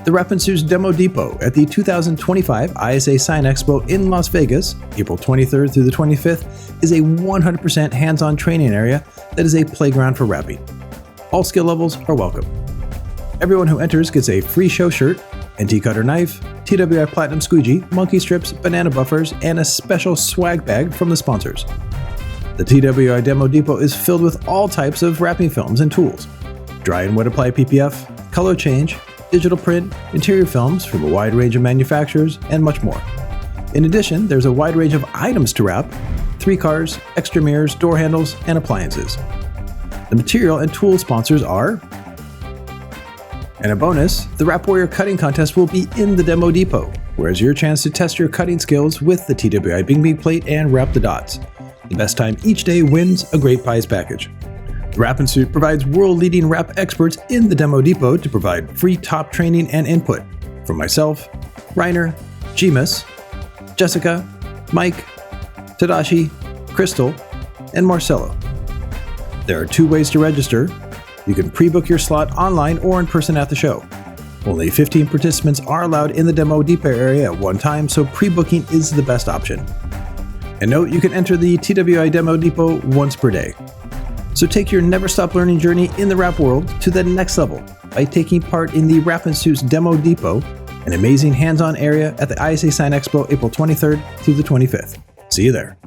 The Wrap & Suits Demo Depot at the 2025 ISA Sign Expo in Las Vegas, April 23rd through the 25th, is a 100% hands-on training area that is a playground for wrapping. All skill levels are welcome. Everyone who enters gets a free show shirt, NT cutter knife, TWI Platinum squeegee, monkey strips, banana buffers, and a special swag bag from the sponsors. The TWI Demo Depot is filled with all types of wrapping films and tools: dry and wet apply PPF, color change, digital print, interior films from a wide range of manufacturers, and much more. In addition, there's a wide range of items to wrap: 3 cars, extra mirrors, door handles, and appliances. The material and tool sponsors are... And a bonus, the Wrap Warrior Cutting Contest will be in the Demo Depot, whereas your chance to test your cutting skills with the TWI Bing Bing plate and Wrap the Dots. The best time each day wins a great prize package. The Wrap & Suit provides world-leading wrap experts in the Demo Depot to provide free top training and input from myself, Reiner, Jemus, Jessica, Mike, Tadashi, Crystal, and Marcelo. There are 2 ways to register. You can pre-book your slot online or in person at the show. Only 15 participants are allowed in the Demo Depot area at one time, so pre-booking is the best option. And note, you can enter the TWI Demo Depot once per day. So take your never-stop learning journey in the wrap world to the next level by taking part in the Wrap & Suits Demo Depot, an amazing hands-on area at the ISA Sign Expo April 23rd through the 25th. See you there.